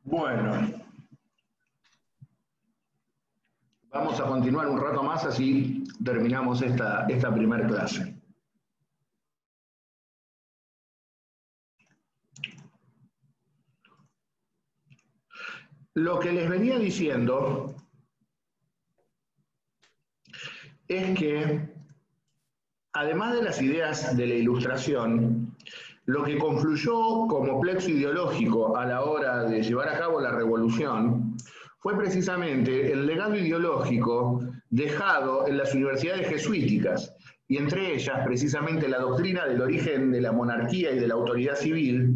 Bueno, vamos a continuar un rato más, así terminamos esta primera clase. Lo que les venía diciendo es que, además de las ideas de la Ilustración, lo que confluyó como plexo ideológico a la hora de llevar a cabo la revolución fue precisamente el legado ideológico dejado en las universidades jesuíticas, y entre ellas precisamente la doctrina del origen de la monarquía y de la autoridad civil,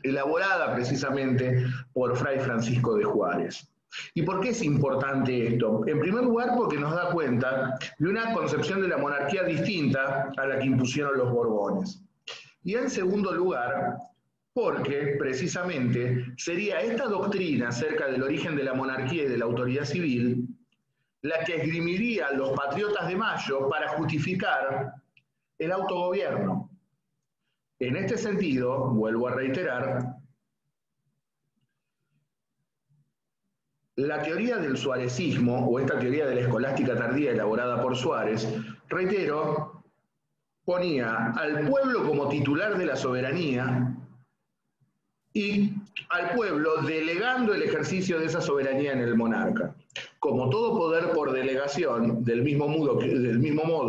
elaborada precisamente por Fray Francisco de Juárez. ¿Y por qué es importante esto? En primer lugar, porque nos da cuenta de una concepción de la monarquía distinta a la que impusieron los Borbones. Y en segundo lugar, porque precisamente sería esta doctrina acerca del origen de la monarquía y de la autoridad civil la que esgrimiría los patriotas de Mayo para justificar el autogobierno. En este sentido, vuelvo a reiterar, la teoría del suarecismo, o esta teoría de la escolástica tardía elaborada por Suárez, reitero, ponía al pueblo como titular de la soberanía y al pueblo delegando el ejercicio de esa soberanía en el monarca. Como todo poder por delegación, del mismo modo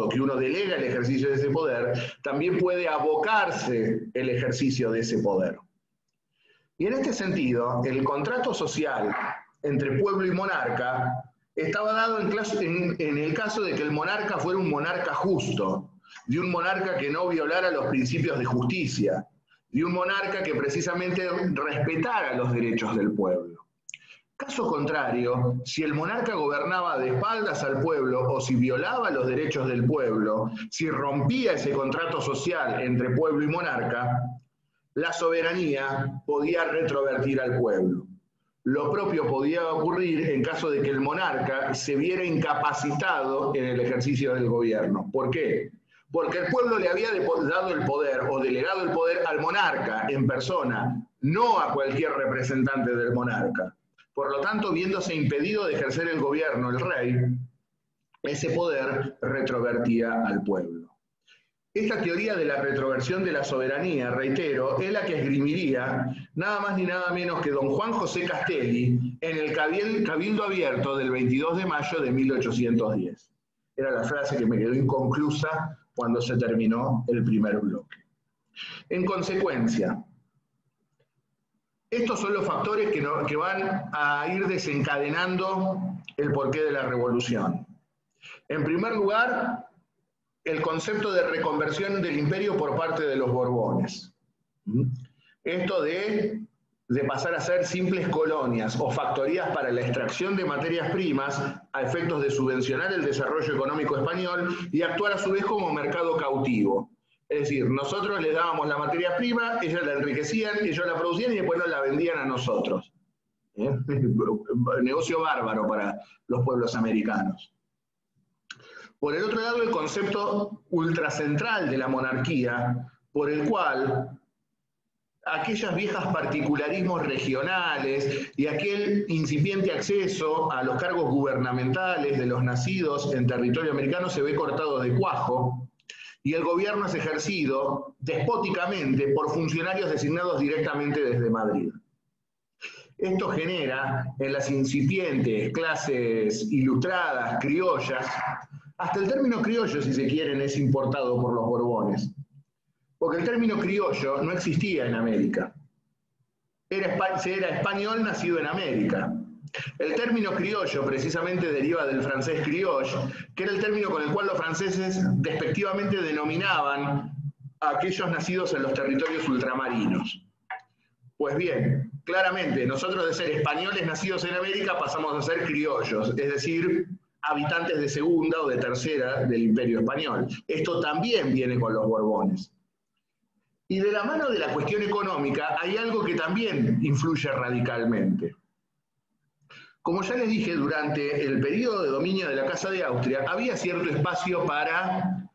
que uno delega el ejercicio de ese poder, también puede abocarse el ejercicio de ese poder. Y en este sentido, el contrato social entre pueblo y monarca estaba dado en el caso de que el monarca fuera un monarca justo, de un monarca que no violara los principios de justicia, de un monarca que precisamente respetara los derechos del pueblo. Caso contrario, si el monarca gobernaba de espaldas al pueblo o si violaba los derechos del pueblo, si rompía ese contrato social entre pueblo y monarca, la soberanía podía retrovertir al pueblo. Lo propio podía ocurrir en caso de que el monarca se viera incapacitado en el ejercicio del gobierno. ¿Por qué? Porque el pueblo le había dado el poder o delegado el poder al monarca en persona, no a cualquier representante del monarca. Por lo tanto, viéndose impedido de ejercer el gobierno el rey, ese poder retrovertía al pueblo. Esta teoría de la retroversión de la soberanía, reitero, es la que esgrimiría nada más ni nada menos que don Juan José Castelli en el Cabildo Abierto del 22 de mayo de 1810. Era la frase que me quedó inconclusa cuando se terminó el primer bloque. En consecuencia, estos son los factores que van a ir desencadenando el porqué de la revolución. En primer lugar, el concepto de reconversión del imperio por parte de los Borbones. Esto de pasar a ser simples colonias o factorías para la extracción de materias primas a efectos de subvencionar el desarrollo económico español y actuar a su vez como mercado cautivo. Es decir, nosotros les dábamos la materia prima, ellos la enriquecían, ellos la producían y después nos la vendían a nosotros. Negocio bárbaro para los pueblos americanos. Por el otro lado, el concepto ultracentral de la monarquía, por el cual aquellas viejas particularismos regionales y aquel incipiente acceso a los cargos gubernamentales de los nacidos en territorio americano se ve cortado de cuajo, y el gobierno es ejercido despóticamente por funcionarios designados directamente desde Madrid. Esto genera en las incipientes clases ilustradas, criollas, hasta el término criollo, si se quieren, es importado por los Borbones. Porque el término criollo no existía en América. Era español nacido en América. El término criollo precisamente deriva del francés crioche, que era el término con el cual los franceses despectivamente denominaban a aquellos nacidos en los territorios ultramarinos. Pues bien, claramente, nosotros de ser españoles nacidos en América pasamos a ser criollos, es decir, habitantes de segunda o de tercera del Imperio Español. Esto también viene con los Borbones. Y de la mano de la cuestión económica hay algo que también influye radicalmente. Como ya les dije, durante el periodo de dominio de la Casa de Austria había cierto espacio para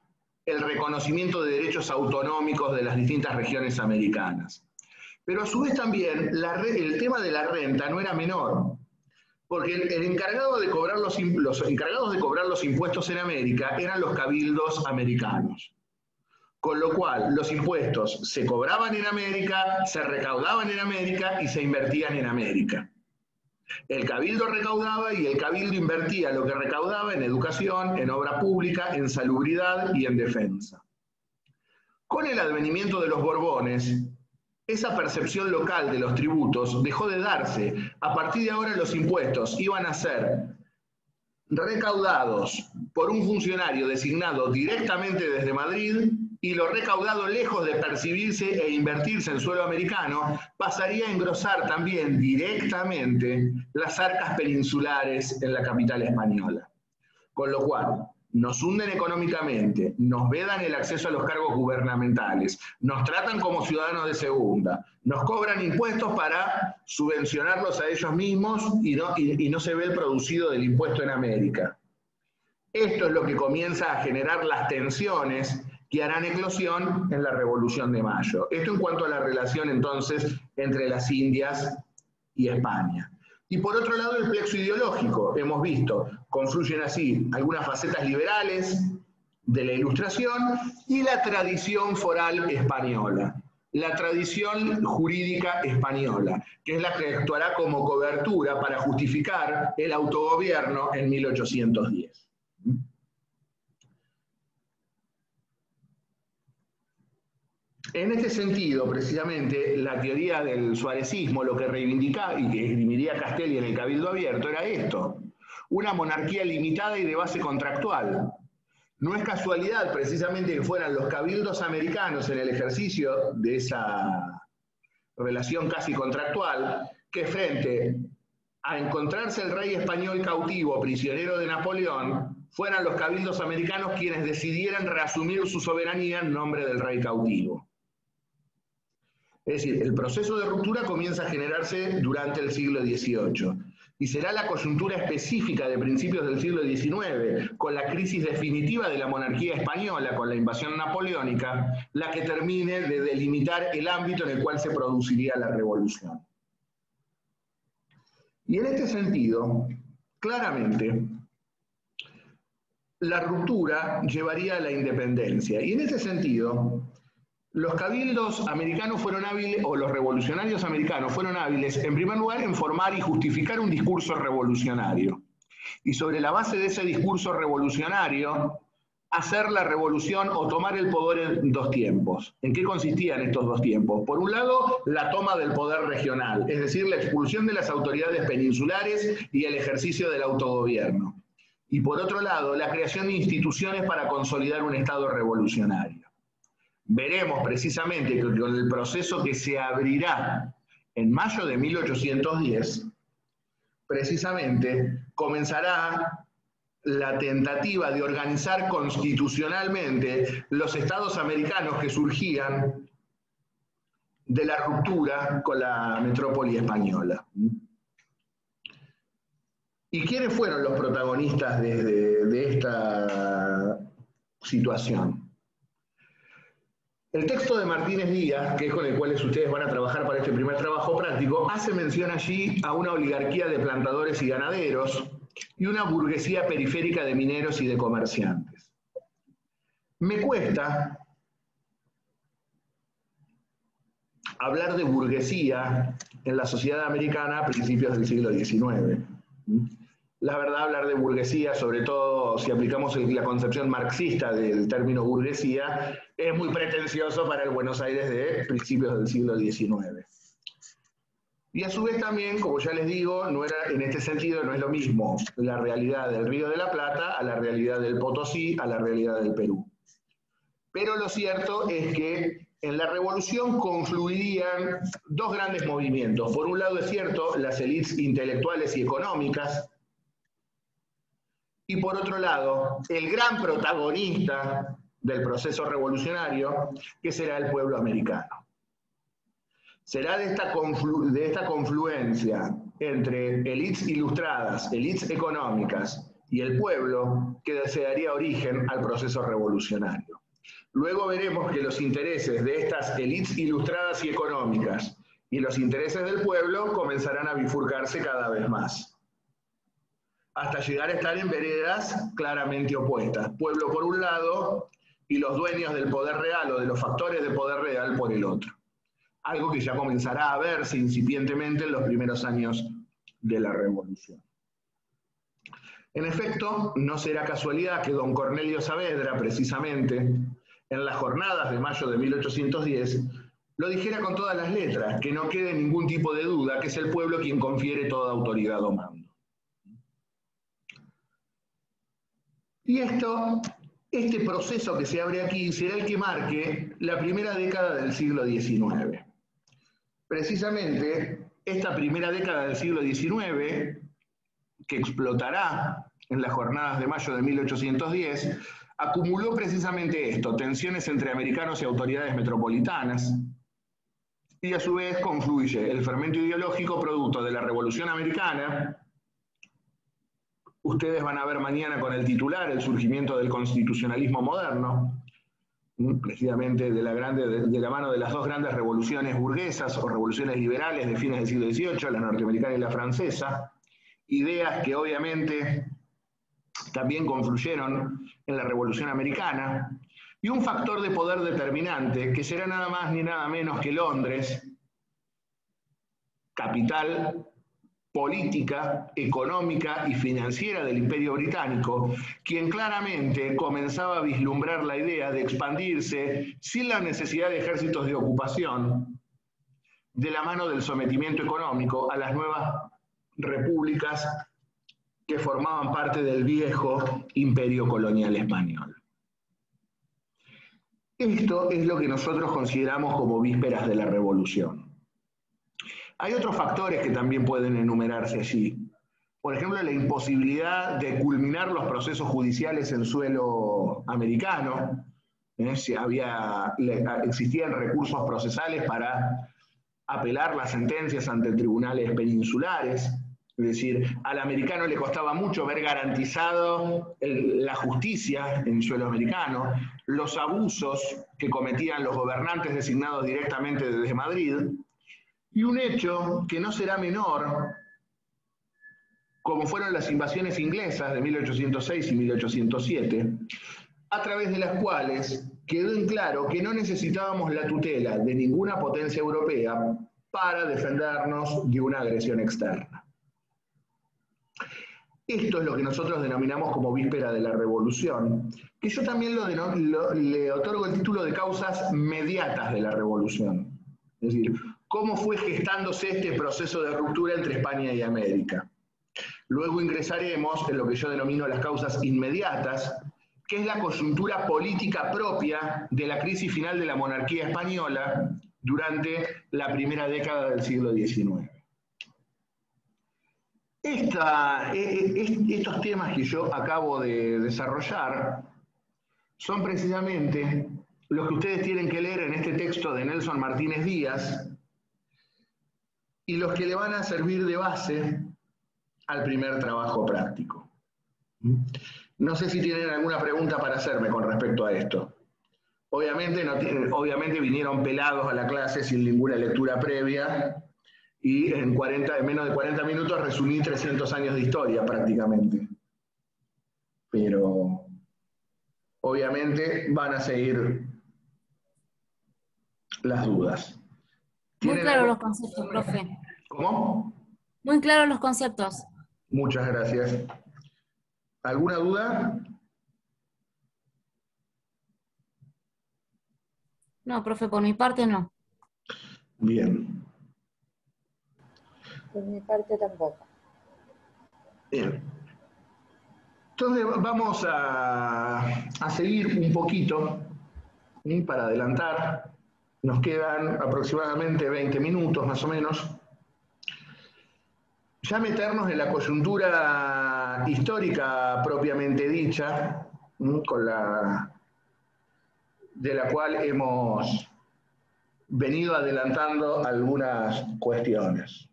el reconocimiento de derechos autonómicos de las distintas regiones americanas. Pero a su vez también el tema de la renta no era menor, porque el encargado de cobrar los encargados de cobrar los impuestos en América eran los cabildos americanos. Con lo cual, los impuestos se cobraban en América, se recaudaban en América y se invertían en América. El cabildo recaudaba y el cabildo invertía lo que recaudaba en educación, en obra pública, en salubridad y en defensa. Con el advenimiento de los Borbones, esa percepción local de los tributos dejó de darse. A partir de ahora los impuestos iban a ser recaudados por un funcionario designado directamente desde Madrid, y lo recaudado, lejos de percibirse e invertirse en suelo americano, pasaría a engrosar también directamente las arcas peninsulares en la capital española. Con lo cual, nos hunden económicamente, nos vedan el acceso a los cargos gubernamentales, nos tratan como ciudadanos de segunda, nos cobran impuestos para subvencionarlos a ellos mismos y no se ve el producido del impuesto en América. Esto es lo que comienza a generar las tensiones que harán eclosión en la Revolución de Mayo. Esto en cuanto a la relación entonces entre las Indias y España. Y por otro lado el plexo ideológico, hemos visto, confluyen así algunas facetas liberales de la Ilustración y la tradición foral española, la tradición jurídica española, que es la que actuará como cobertura para justificar el autogobierno en 1810. En este sentido, precisamente, la teoría del suarecismo, lo que reivindicaba y que esgrimiría Castelli en el Cabildo Abierto, era esto: una monarquía limitada y de base contractual. No es casualidad, precisamente, que fueran los cabildos americanos en el ejercicio de esa relación casi contractual, que frente a encontrarse el rey español cautivo, prisionero de Napoleón, fueran los cabildos americanos quienes decidieran reasumir su soberanía en nombre del rey cautivo. Es decir, el proceso de ruptura comienza a generarse durante el siglo XVIII y será la coyuntura específica de principios del siglo XIX, con la crisis definitiva de la monarquía española, con la invasión napoleónica, la que termine de delimitar el ámbito en el cual se produciría la revolución. Y en este sentido, claramente, la ruptura llevaría a la independencia. Y en este sentido, los cabildos americanos fueron hábiles, o los revolucionarios americanos fueron hábiles, en primer lugar, en formar y justificar un discurso revolucionario. Y sobre la base de ese discurso revolucionario, hacer la revolución o tomar el poder en dos tiempos. ¿En qué consistían estos dos tiempos? Por un lado, la toma del poder regional, es decir, la expulsión de las autoridades peninsulares y el ejercicio del autogobierno. Y por otro lado, la creación de instituciones para consolidar un Estado revolucionario. Veremos precisamente que con el proceso que se abrirá en mayo de 1810, precisamente comenzará la tentativa de organizar constitucionalmente los estados americanos que surgían de la ruptura con la metrópoli española. ¿Y quiénes fueron los protagonistas de esta situación? El texto de Martínez Díaz, que es con el cual ustedes van a trabajar para este primer trabajo práctico, hace mención allí a una oligarquía de plantadores y ganaderos y una burguesía periférica de mineros y de comerciantes. Me cuesta hablar de burguesía en la sociedad americana a principios del siglo XIX. La verdad, hablar de burguesía, sobre todo si aplicamos la concepción marxista del término burguesía, es muy pretencioso para el Buenos Aires de principios del siglo XIX. Y a su vez también, como ya les digo, en este sentido no es lo mismo la realidad del Río de la Plata a la realidad del Potosí, a la realidad del Perú. Pero lo cierto es que en la revolución confluirían dos grandes movimientos. Por un lado, es cierto, las élites intelectuales y económicas, y por otro lado, el gran protagonista del proceso revolucionario, que será el pueblo americano. Será de esta confluencia entre élites ilustradas, élites económicas y el pueblo que se daría origen al proceso revolucionario. Luego veremos que los intereses de estas élites ilustradas y económicas y los intereses del pueblo comenzarán a bifurcarse cada vez más, hasta llegar a estar en veredas claramente opuestas. Pueblo por un lado y los dueños del poder real o de los factores de poder real por el otro. Algo que ya comenzará a verse incipientemente en los primeros años de la Revolución. En efecto, no será casualidad que don Cornelio Saavedra, precisamente, en las jornadas de mayo de 1810, lo dijera con todas las letras, que no quede ningún tipo de duda que es el pueblo quien confiere toda autoridad o mando. Y este proceso que se abre aquí será el que marque la primera década del siglo XIX. Precisamente, esta primera década del siglo XIX, que explotará en las jornadas de mayo de 1810, acumuló precisamente esto, tensiones entre americanos y autoridades metropolitanas, y a su vez confluye el fermento ideológico producto de la Revolución Americana. Ustedes van a ver mañana con el titular el surgimiento del constitucionalismo moderno, precisamente de la mano de las dos grandes revoluciones burguesas o revoluciones liberales de fines del siglo XVIII, la norteamericana y la francesa, ideas que obviamente también confluyeron en la Revolución Americana, y un factor de poder determinante que será nada más ni nada menos que Londres, capital política, económica y financiera del Imperio Británico, quien claramente comenzaba a vislumbrar la idea de expandirse sin la necesidad de ejércitos de ocupación, de la mano del sometimiento económico a las nuevas repúblicas que formaban parte del viejo imperio colonial español. Esto es lo que nosotros consideramos como vísperas de la Revolución. Hay otros factores que también pueden enumerarse allí. Por ejemplo, la imposibilidad de culminar los procesos judiciales en suelo americano. Existían recursos procesales para apelar las sentencias ante tribunales peninsulares. Es decir, al americano le costaba mucho ver garantizado la justicia en suelo americano, los abusos que cometían los gobernantes designados directamente desde Madrid, y un hecho que no será menor, como fueron las invasiones inglesas de 1806 y 1807, a través de las cuales quedó en claro que no necesitábamos la tutela de ninguna potencia europea para defendernos de una agresión externa. Esto es lo que nosotros denominamos como víspera de la Revolución, que yo también le otorgo el título de causas mediatas de la Revolución. Es decir, cómo fue gestándose este proceso de ruptura entre España y América. Luego ingresaremos en lo que yo denomino las causas inmediatas, que es la coyuntura política propia de la crisis final de la monarquía española durante la primera década del siglo XIX. Estos temas que yo acabo de desarrollar son precisamente los que ustedes tienen que leer en este texto de Nelson Martínez Díaz y los que le van a servir de base al primer trabajo práctico. No sé si tienen alguna pregunta para hacerme con respecto a esto. Obviamente vinieron pelados a la clase sin ninguna lectura previa y en menos de 40 minutos resumí 300 años de historia prácticamente. Pero obviamente van a seguir las dudas. Muy claros los conceptos, profe. ¿Cómo? Muy claros los conceptos. Muchas gracias. ¿Alguna duda? No, profe, por mi parte no. Bien. Por mi parte tampoco. Bien. Entonces vamos a seguir un poquito para adelantar. Nos quedan aproximadamente 20 minutos más o menos. Ya meternos en la coyuntura histórica propiamente dicha, de la cual hemos venido adelantando algunas cuestiones.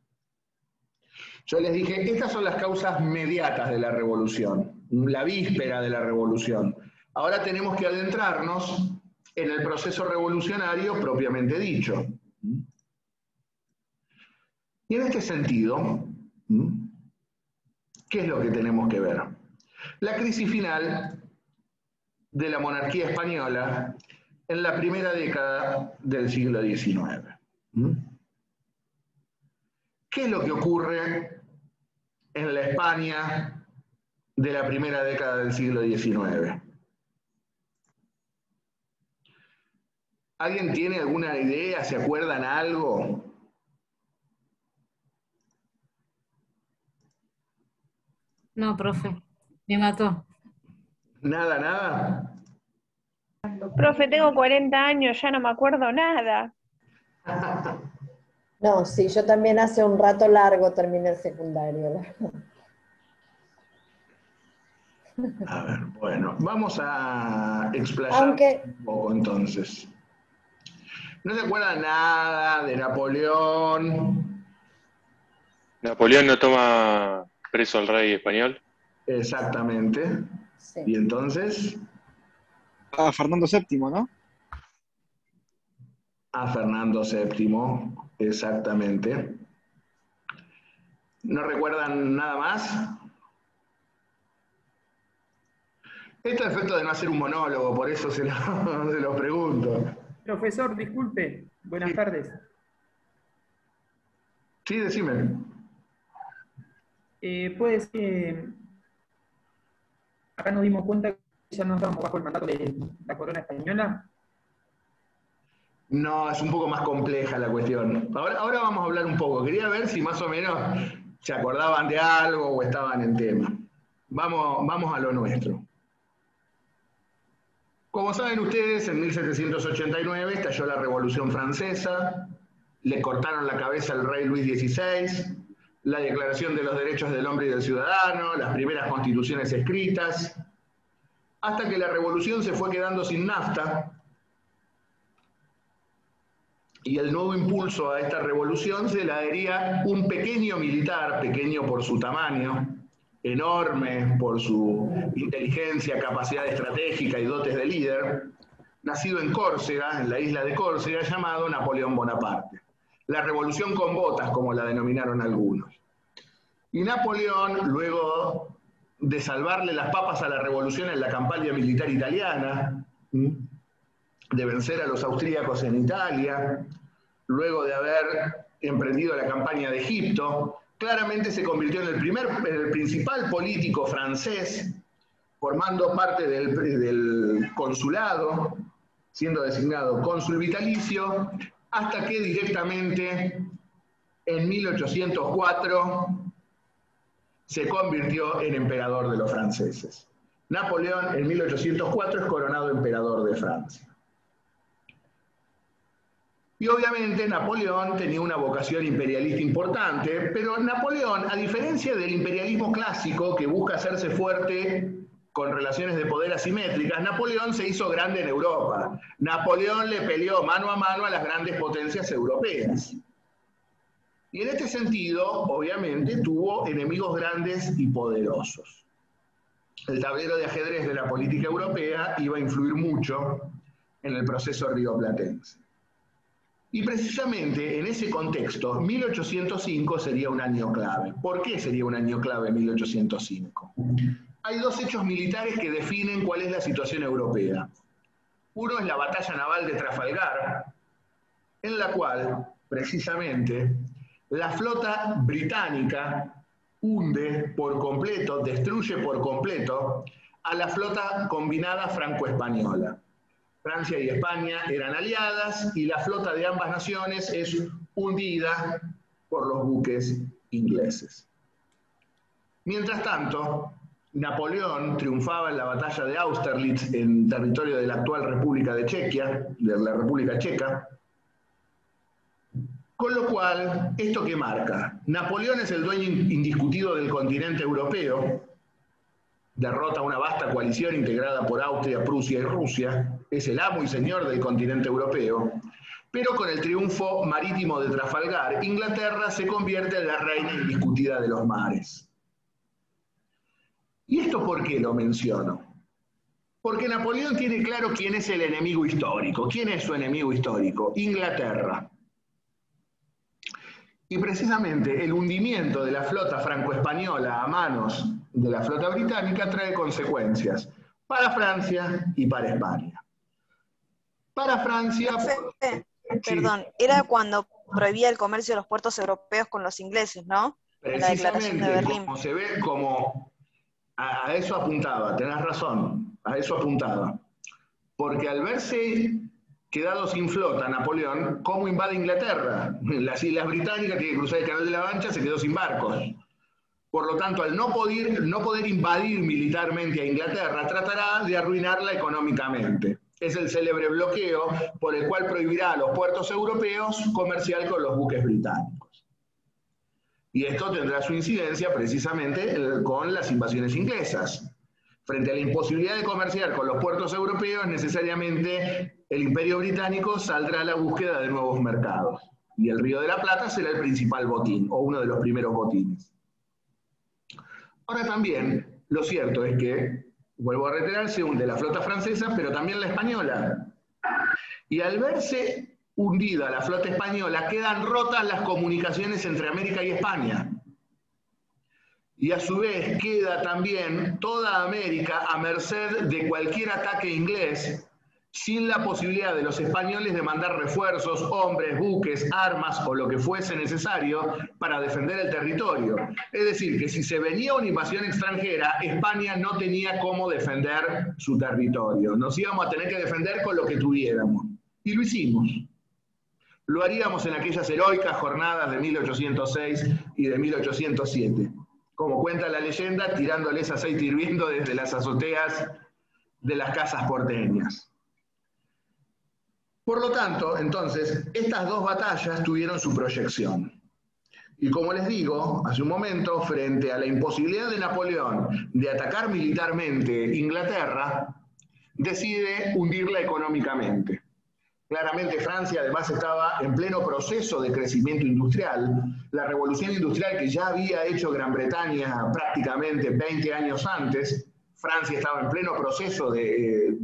Yo les dije, estas son las causas mediatas de la revolución, la víspera de la revolución. Ahora tenemos que adentrarnos en el proceso revolucionario propiamente dicho. Y en este sentido, ¿qué es lo que tenemos que ver? La crisis final de la monarquía española en la primera década del siglo XIX. ¿Qué es lo que ocurre en la España de la primera década del siglo XIX? ¿Alguien tiene alguna idea? ¿Se acuerdan algo? No, profe, me mató. ¿Nada, nada? Profe, tengo 40 años, ya no me acuerdo nada. No, sí, yo también hace un rato largo terminé el secundario. A ver, bueno, vamos a explayar un poco entonces. ¿No se acuerdan nada de Napoleón? ¿Napoleón no toma preso al rey español? Exactamente. Sí. Y entonces... A Fernando VII, ¿no? A Fernando VII, exactamente. ¿No recuerdan nada más? Esto es efecto de no hacer un monólogo, por eso se lo pregunto. Profesor, disculpe. Buenas tardes. Sí, decime. Puede ser que acá nos dimos cuenta que ya no estábamos bajo el mandato de la corona española. No, es un poco más compleja la cuestión. Ahora vamos a hablar un poco. Quería ver si más o menos se acordaban de algo o estaban en tema. Vamos a lo nuestro. Como saben ustedes, en 1789 estalló la Revolución Francesa, le cortaron la cabeza al rey Luis XVI, la Declaración de los Derechos del Hombre y del Ciudadano, las primeras constituciones escritas, hasta que la revolución se fue quedando sin nafta, y el nuevo impulso a esta revolución se la daría un pequeño militar, pequeño por su tamaño, enorme por su inteligencia, capacidad estratégica y dotes de líder, nacido en Córcega, en la isla de Córcega, llamado Napoleón Bonaparte. La revolución con botas, como la denominaron algunos. Y Napoleón, luego de salvarle las papas a la revolución en la campaña militar italiana, de vencer a los austríacos en Italia, luego de haber emprendido la campaña de Egipto, claramente se convirtió en el principal político francés, formando parte del consulado, siendo designado cónsul vitalicio, hasta que directamente en 1804 se convirtió en emperador de los franceses. Napoleón en 1804 es coronado emperador de Francia. Y obviamente Napoleón tenía una vocación imperialista importante, pero Napoleón, a diferencia del imperialismo clásico que busca hacerse fuerte con relaciones de poder asimétricas, Napoleón se hizo grande en Europa. Napoleón le peleó mano a mano a las grandes potencias europeas. Y en este sentido, obviamente, tuvo enemigos grandes y poderosos. El tablero de ajedrez de la política europea iba a influir mucho en el proceso rioplatense. Y precisamente en ese contexto, 1805 sería un año clave. ¿Por qué sería un año clave 1805? Hay dos hechos militares que definen cuál es la situación europea. Uno es la batalla naval de Trafalgar, en la cual, precisamente, la flota británica hunde por completo, destruye por completo a la flota combinada franco-española. Francia y España eran aliadas y la flota de ambas naciones es hundida por los buques ingleses. Mientras tanto, Napoleón triunfaba en la batalla de Austerlitz en territorio de la actual República de Chequia, de la República Checa, con lo cual, ¿esto qué marca? Napoleón es el dueño indiscutido del continente europeo, derrota una vasta coalición integrada por Austria, Prusia y Rusia, es el amo y señor del continente europeo, pero con el triunfo marítimo de Trafalgar, Inglaterra se convierte en la reina indiscutida de los mares. ¿Y esto por qué lo menciono? Porque Napoleón tiene claro quién es el enemigo histórico. ¿Quién es su enemigo histórico? Inglaterra. Y precisamente el hundimiento de la flota franco-española a manos de la flota británica trae consecuencias para Francia y para España. Para Francia... Profe, sí, perdón, era cuando prohibía el comercio de los puertos europeos con los ingleses, ¿no? En la declaración de precisamente, Berlín. como se ve, como a eso apuntaba, tenés razón, a eso apuntaba. Porque al verse quedado sin flota Napoleón, ¿cómo invade Inglaterra? Las islas británicas, tiene que cruzar el Canal de la Mancha, se quedó sin barcos. Por lo tanto, al no poder invadir militarmente a Inglaterra, tratará de arruinarla económicamente. Es el célebre bloqueo por el cual prohibirá a los puertos europeos comerciar con los buques británicos. Y esto tendrá su incidencia precisamente con las invasiones inglesas. Frente a la imposibilidad de comerciar con los puertos europeos, necesariamente el Imperio Británico saldrá a la búsqueda de nuevos mercados. Y el Río de la Plata será el principal botín, o uno de los primeros botines. Ahora también, lo cierto es que, vuelvo a reiterar, se hunde la flota francesa, pero también la española. Y al verse hundida la flota española, quedan rotas las comunicaciones entre América y España. Y a su vez queda también toda América a merced de cualquier ataque inglés, sin la posibilidad de los españoles de mandar refuerzos, hombres, buques, armas o lo que fuese necesario para defender el territorio. Es decir, que si se venía una invasión extranjera, España no tenía cómo defender su territorio. Nos íbamos a tener que defender con lo que tuviéramos. Y lo hicimos. Lo haríamos en aquellas heroicas jornadas de 1806 y de 1807. Como cuenta la leyenda, tirándoles aceite hirviendo desde las azoteas de las casas porteñas. Por lo tanto, entonces, estas dos batallas tuvieron su proyección. Y como les digo, hace un momento, frente a la imposibilidad de Napoleón de atacar militarmente Inglaterra, decide hundirla económicamente. Claramente Francia además estaba en pleno proceso de crecimiento industrial. La revolución industrial que ya había hecho Gran Bretaña prácticamente 20 años antes, Francia estaba en pleno proceso de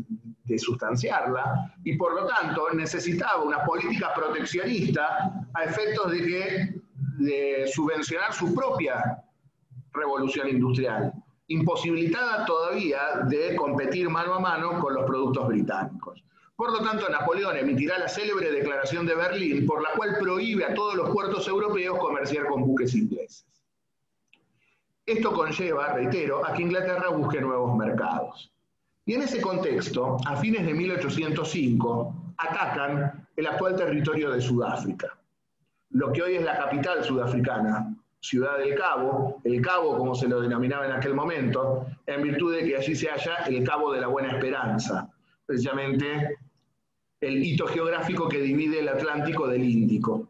sustanciarla y por lo tanto necesitaba una política proteccionista a efectos de subvencionar su propia revolución industrial, imposibilitada todavía de competir mano a mano con los productos británicos. Por lo tanto, Napoleón emitirá la célebre Declaración de Berlín, por la cual prohíbe a todos los puertos europeos comerciar con buques ingleses. Esto conlleva, reitero, a que Inglaterra busque nuevos mercados. Y en ese contexto, a fines de 1805, atacan el actual territorio de Sudáfrica, lo que hoy es la capital sudafricana, Ciudad del Cabo, el Cabo como se lo denominaba en aquel momento, en virtud de que allí se halla el Cabo de la Buena Esperanza, precisamente el hito geográfico que divide el Atlántico del Índico.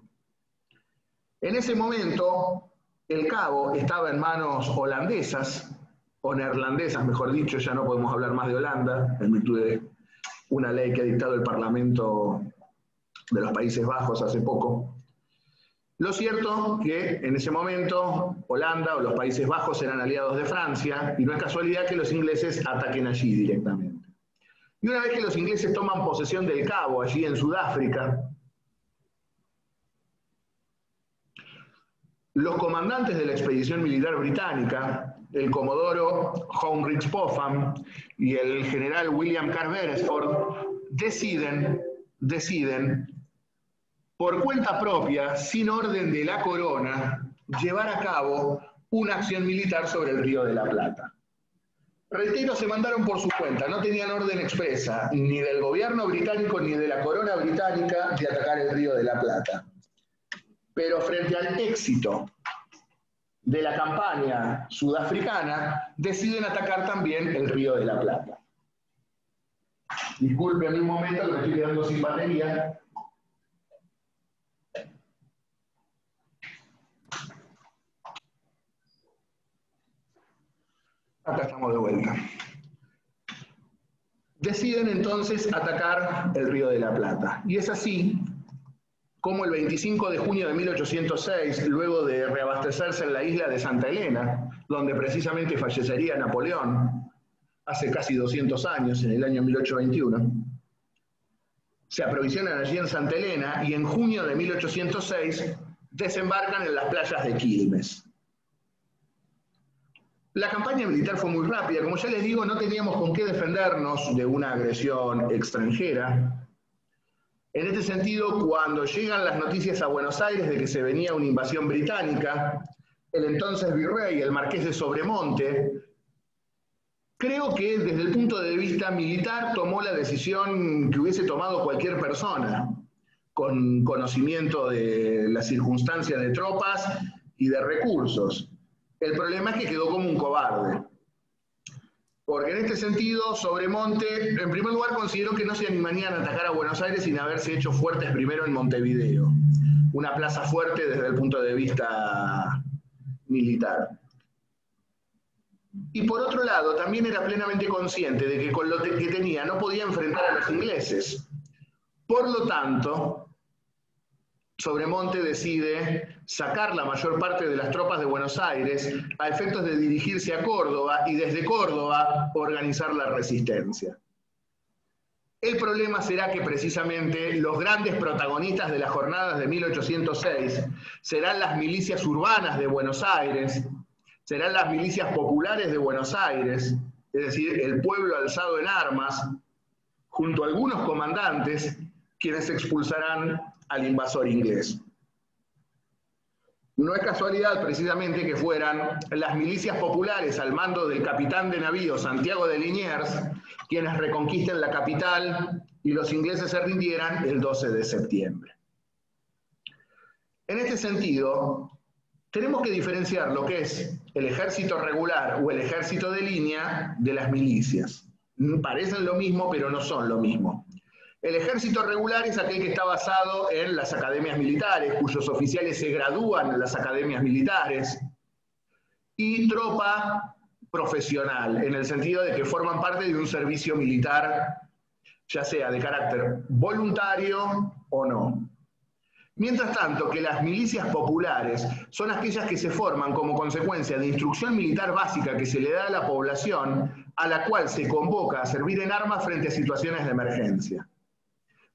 En ese momento, el Cabo estaba en manos holandesas, o neerlandesas, mejor dicho, ya no podemos hablar más de Holanda, en virtud de una ley que ha dictado el Parlamento de los Países Bajos hace poco. Lo cierto que en ese momento Holanda o los Países Bajos eran aliados de Francia, y no es casualidad que los ingleses ataquen allí directamente. Y una vez que los ingleses toman posesión del Cabo, allí en Sudáfrica, los comandantes de la expedición militar británica, el comodoro Heinrich Popham y el general William Carr Beresford, deciden, por cuenta propia, sin orden de la corona, llevar a cabo una acción militar sobre el Río de la Plata. Reitero, se mandaron por su cuenta, no tenían orden expresa, ni del gobierno británico ni de la corona británica de atacar el Río de la Plata. Pero frente al éxito de la campaña sudafricana, deciden atacar también el Río de la Plata. Disculpen un momento que me estoy quedando sin batería. Acá estamos de vuelta. Deciden entonces atacar el Río de la Plata. Y es así como el 25 de junio de 1806, luego de reabastecerse en la isla de Santa Elena, donde precisamente fallecería Napoleón, hace casi 200 años, en el año 1821, se aprovisionan allí en Santa Elena y en junio de 1806 desembarcan en las playas de Quilmes. La campaña militar fue muy rápida, como ya les digo, no teníamos con qué defendernos de una agresión extranjera. En este sentido, cuando llegan las noticias a Buenos Aires de que se venía una invasión británica, el entonces virrey, el marqués de Sobremonte, creo que desde el punto de vista militar tomó la decisión que hubiese tomado cualquier persona, con conocimiento de las circunstancias de tropas y de recursos. El problema es que quedó como un cobarde. Porque en este sentido, Sobremonte, en primer lugar, consideró que no se animarían a atacar a Buenos Aires sin haberse hecho fuertes primero en Montevideo, una plaza fuerte desde el punto de vista militar. Y por otro lado, también era plenamente consciente de que con lo que tenía no podía enfrentar a los ingleses. Por lo tanto, Sobremonte decide sacar la mayor parte de las tropas de Buenos Aires a efectos de dirigirse a Córdoba y desde Córdoba organizar la resistencia. El problema será que precisamente los grandes protagonistas de las jornadas de 1806 serán las milicias urbanas de Buenos Aires, serán las milicias populares de Buenos Aires, es decir, el pueblo alzado en armas, junto a algunos comandantes, quienes expulsarán al invasor inglés. No es casualidad precisamente que fueran las milicias populares al mando del capitán de navío Santiago de Liniers quienes reconquisten la capital y los ingleses se rindieran el 12 de septiembre. En este sentido, tenemos que diferenciar lo que es el ejército regular o el ejército de línea de las milicias. Parecen lo mismo, pero no son lo mismo. El ejército regular es aquel que está basado en las academias militares, cuyos oficiales se gradúan en las academias militares, y tropa profesional, en el sentido de que forman parte de un servicio militar, ya sea de carácter voluntario o no. Mientras tanto, que las milicias populares son aquellas que se forman como consecuencia de instrucción militar básica que se le da a la población, a la cual se convoca a servir en armas frente a situaciones de emergencia.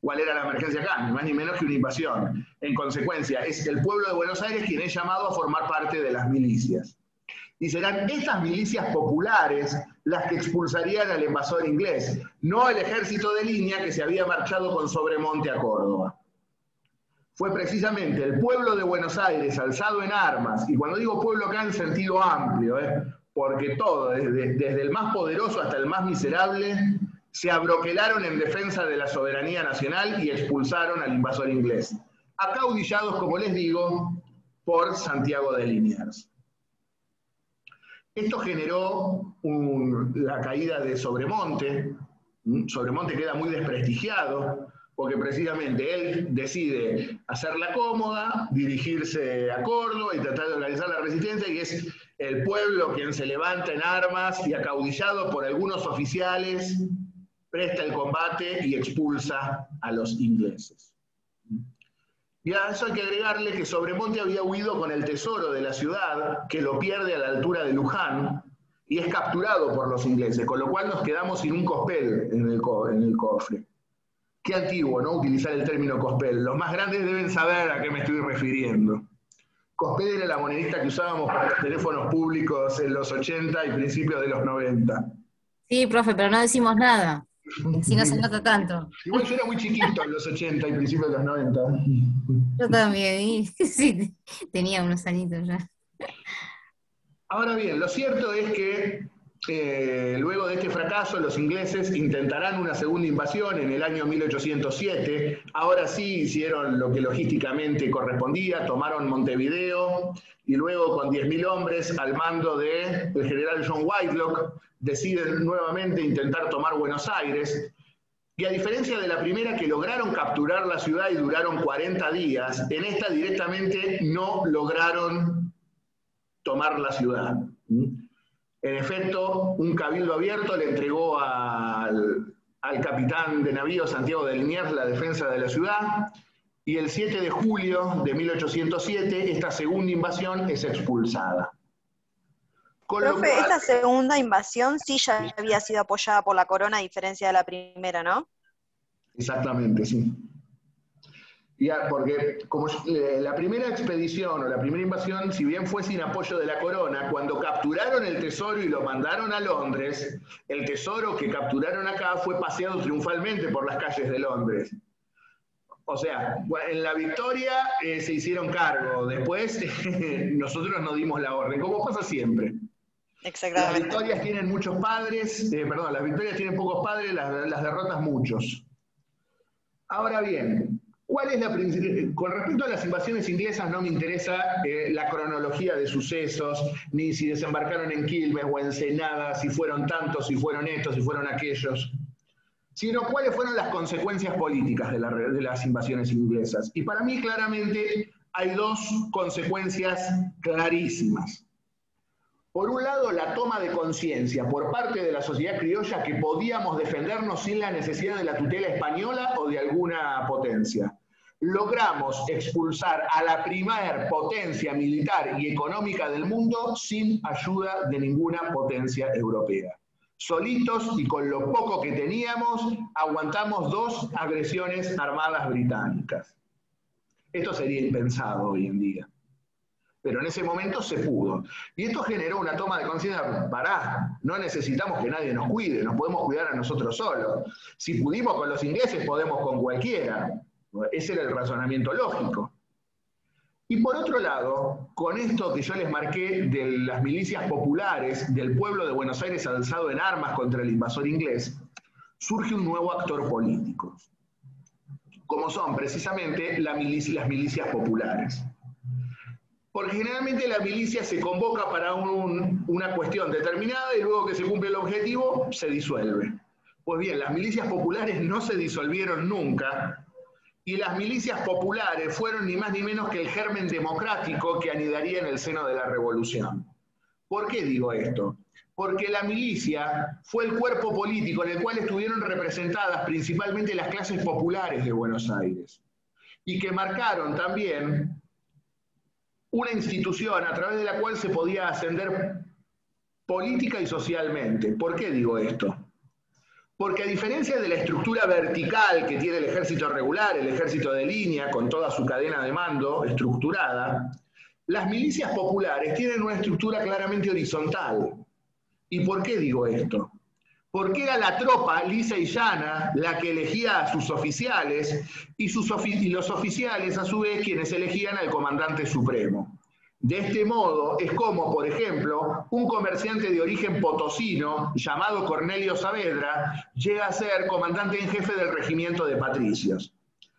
¿Cuál era la emergencia acá? Ni más ni menos que una invasión. En consecuencia, es el pueblo de Buenos Aires quien es llamado a formar parte de las milicias. Y serán estas milicias populares las que expulsarían al invasor inglés, no el ejército de línea que se había marchado con Sobremonte a Córdoba. Fue precisamente el pueblo de Buenos Aires alzado en armas, y cuando digo pueblo acá en sentido amplio, porque todo, desde el más poderoso hasta el más miserable, se abroquelaron en defensa de la soberanía nacional y expulsaron al invasor inglés, acaudillados, como les digo, por Santiago de Liniers. Esto generó la caída de Sobremonte. Sobremonte queda muy desprestigiado, porque precisamente él decide hacerla cómoda, dirigirse a Córdoba y tratar de organizar la resistencia, y es el pueblo quien se levanta en armas y acaudillado por algunos oficiales, presta el combate y expulsa a los ingleses. Y a eso hay que agregarle que Sobremonte había huido con el tesoro de la ciudad, que lo pierde a la altura de Luján, y es capturado por los ingleses, con lo cual nos quedamos sin un cospel en el cofre. Qué antiguo, ¿no? Utilizar el término cospel. Los más grandes deben saber a qué me estoy refiriendo. Cospel era la monedita que usábamos para los teléfonos públicos en los 80 y principios de los 90. Sí, profe, pero no decimos nada. Si no se nota tanto. Igual yo era muy chiquito en los 80 y principios de los 90. Yo también, y sí, tenía unos añitos ya. Ahora bien, lo cierto es que luego de este fracaso los ingleses intentarán una segunda invasión en el año 1807. Ahora sí hicieron lo que logísticamente correspondía, tomaron Montevideo y luego con 10.000 hombres al mando del general John Whitelock deciden nuevamente intentar tomar Buenos Aires. Y a diferencia de la primera, que lograron capturar la ciudad y duraron 40 días, en esta directamente no lograron tomar la ciudad. En efecto, un cabildo abierto le entregó al capitán de navío Santiago de Liniers la defensa de la ciudad, y el 7 de julio de 1807 esta segunda invasión es expulsada. Profe, esta segunda invasión sí ya había sido apoyada por la corona, a diferencia de la primera, ¿no? Exactamente, sí. Porque como la primera expedición o la primera invasión, si bien fue sin apoyo de la corona, cuando capturaron el tesoro y lo mandaron a Londres, el tesoro que capturaron acá fue paseado triunfalmente por las calles de Londres. O sea, en la victoria se hicieron cargo, después nosotros no dimos la orden, como pasa siempre. Las Exactamente. victorias tienen muchos padres, las victorias tienen pocos padres, las derrotas muchos. Ahora bien, con respecto a las invasiones inglesas no me interesa la cronología de sucesos, ni si desembarcaron en Quilmes o en Ensenada, si fueron tantos, si fueron estos, si fueron aquellos, sino cuáles fueron las consecuencias políticas de las invasiones inglesas. Y para mí claramente hay dos consecuencias clarísimas. Por un lado, la toma de conciencia por parte de la sociedad criolla que podíamos defendernos sin la necesidad de la tutela española o de alguna potencia. Logramos expulsar a la primer potencia militar y económica del mundo sin ayuda de ninguna potencia europea. Solitos y con lo poco que teníamos, aguantamos 2 agresiones armadas británicas. Esto sería impensado hoy en día. Pero en ese momento se pudo. Y esto generó una toma de conciencia, no necesitamos que nadie nos cuide, nos podemos cuidar a nosotros solos. Si pudimos con los ingleses, podemos con cualquiera. Ese era el razonamiento lógico. Y por otro lado, con esto que yo les marqué de las milicias populares del pueblo de Buenos Aires alzado en armas contra el invasor inglés, surge un nuevo actor político, como son precisamente las milicias populares. Porque generalmente la milicia se convoca para una cuestión determinada y luego que se cumple el objetivo, se disuelve. Pues bien, las milicias populares no se disolvieron nunca, y las milicias populares fueron ni más ni menos que el germen democrático que anidaría en el seno de la revolución. ¿Por qué digo esto? Porque la milicia fue el cuerpo político en el cual estuvieron representadas principalmente las clases populares de Buenos Aires, y que marcaron también una institución a través de la cual se podía ascender política y socialmente. ¿Por qué digo esto? Porque a diferencia de la estructura vertical que tiene el ejército regular, el ejército de línea, con toda su cadena de mando estructurada, las milicias populares tienen una estructura claramente horizontal. ¿Y por qué digo esto? Porque era la tropa lisa y llana la que elegía a sus oficiales y los oficiales a su vez quienes elegían al comandante supremo. De este modo es como, por ejemplo, un comerciante de origen potosino llamado Cornelio Saavedra llega a ser comandante en jefe del regimiento de patricios,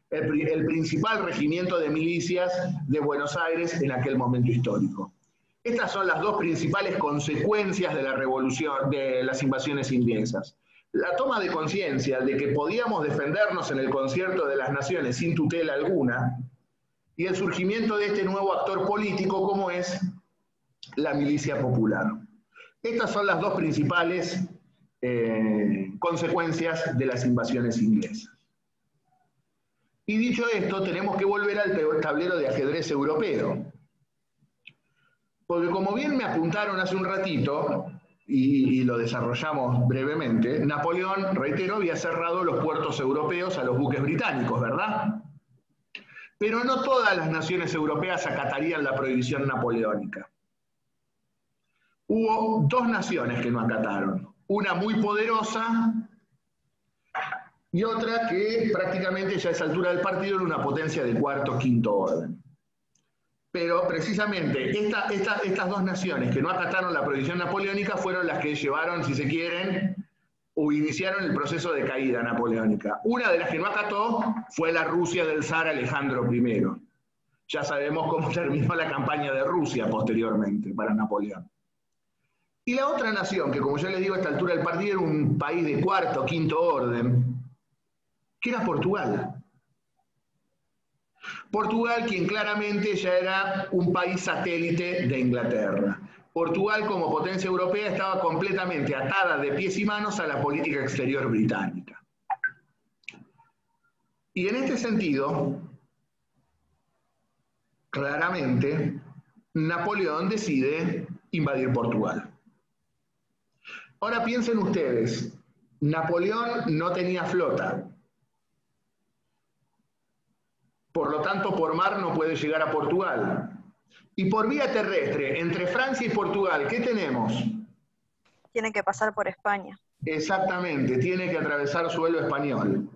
el principal regimiento de milicias de Buenos Aires en aquel momento histórico. Estas son las dos principales consecuencias de la revolución, de las invasiones inglesas. La toma de conciencia de que podíamos defendernos en el concierto de las naciones sin tutela alguna, y el surgimiento de este nuevo actor político como es la milicia popular. Estas son las dos principales consecuencias de las invasiones inglesas. Y dicho esto, tenemos que volver al tablero de ajedrez europeo. Porque como bien me apuntaron hace un ratito, y lo desarrollamos brevemente, Napoleón, reitero, había cerrado los puertos europeos a los buques británicos, ¿verdad? Pero no todas las naciones europeas acatarían la prohibición napoleónica. Hubo 2 naciones que no acataron, una muy poderosa y otra que prácticamente ya a esa altura del partido era una potencia de 4º, 5º orden. Pero precisamente estas 2 naciones que no acataron la prohibición napoleónica fueron las que llevaron, si se quieren, o iniciaron el proceso de caída napoleónica. Una de las que no acató fue la Rusia del zar Alejandro I. Ya sabemos cómo terminó la campaña de Rusia posteriormente para Napoleón. Y la otra nación, que como yo les digo a esta altura del partido era un país de 4º, 5º orden, que era Portugal. Portugal, quien claramente ya era un país satélite de Inglaterra. Portugal, como potencia europea, estaba completamente atada de pies y manos a la política exterior británica. Y en este sentido, claramente, Napoleón decide invadir Portugal. Ahora piensen ustedes, Napoleón no tenía flota. Por lo tanto, por mar no puede llegar a Portugal. Y por vía terrestre, entre Francia y Portugal, ¿qué tenemos? Tiene que pasar por España. Exactamente, tiene que atravesar suelo español.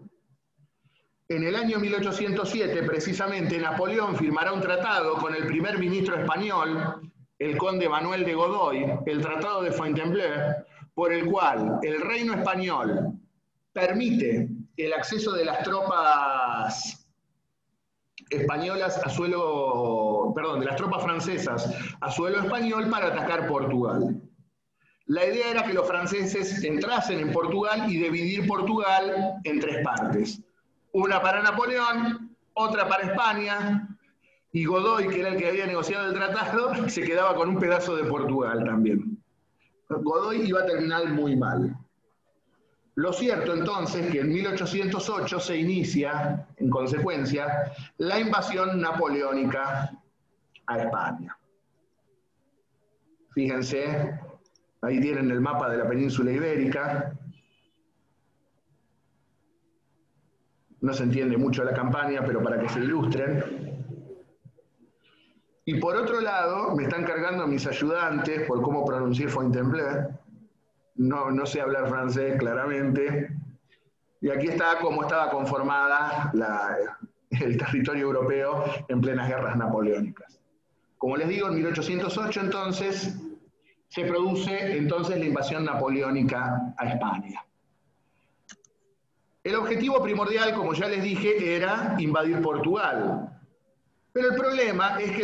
En el año 1807, precisamente, Napoleón firmará un tratado con el primer ministro español, el conde Manuel de Godoy, el Tratado de Fontainebleau, por el cual el reino español permite el acceso de las tropas españolas a suelo, perdón, de las tropas francesas a suelo español para atacar Portugal. La idea era que los franceses entrasen en Portugal y dividir Portugal en tres partes. Una para Napoleón, otra para España, y Godoy, que era el que había negociado el tratado, se quedaba con un pedazo de Portugal también. Godoy iba a terminar muy mal. Lo cierto entonces que en 1808 se inicia, en consecuencia, la invasión napoleónica a España. Fíjense, ahí tienen el mapa de la península ibérica. No se entiende mucho la campaña, pero para que se ilustren. Y por otro lado, me están cargando mis ayudantes por cómo pronunciar Fontainebleau. No sé hablar francés, claramente. Y aquí está cómo estaba conformada el territorio europeo en plenas guerras napoleónicas. Como les digo, en 1808 entonces se produce entonces la invasión napoleónica a España. El objetivo primordial, como ya les dije, era invadir Portugal. Pero el problema es que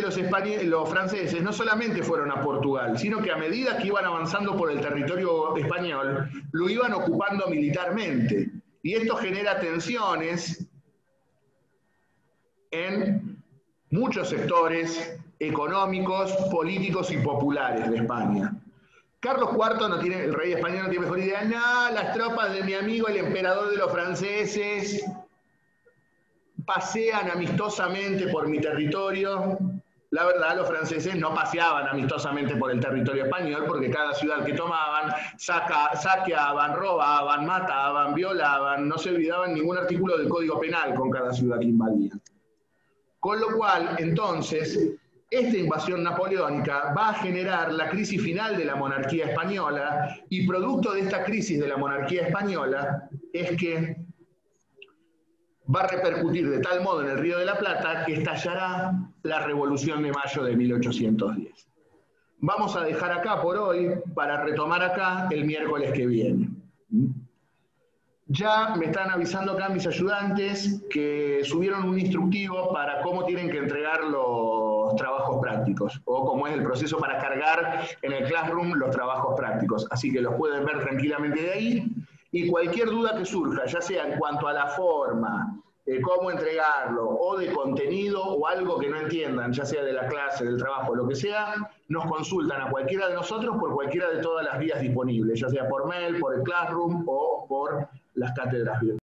los franceses no solamente fueron a Portugal, sino que a medida que iban avanzando por el territorio español, lo iban ocupando militarmente. Y esto genera tensiones en muchos sectores económicos, políticos y populares de España. Carlos IV, el rey español, no tiene mejor idea. No, las tropas de mi amigo el emperador de los franceses pasean amistosamente por mi territorio. La verdad, los franceses no paseaban amistosamente por el territorio español porque cada ciudad que tomaban saqueaban, robaban, mataban, violaban, no se olvidaban ningún artículo del Código Penal con cada ciudad que invadían. Con lo cual, entonces, esta invasión napoleónica va a generar la crisis final de la monarquía española y producto de esta crisis de la monarquía española es que va a repercutir de tal modo en el Río de la Plata que estallará la Revolución de Mayo de 1810. Vamos a dejar acá por hoy para retomar acá el miércoles que viene. Ya me están avisando acá mis ayudantes que subieron un instructivo para cómo tienen que entregar los trabajos prácticos o cómo es el proceso para cargar en el Classroom los trabajos prácticos. Así que los pueden ver tranquilamente de ahí. Y cualquier duda que surja, ya sea en cuanto a la forma, cómo entregarlo, o de contenido, o algo que no entiendan, ya sea de la clase, del trabajo, lo que sea, nos consultan a cualquiera de nosotros por cualquiera de todas las vías disponibles, ya sea por mail, por el Classroom o por las cátedras virtuales.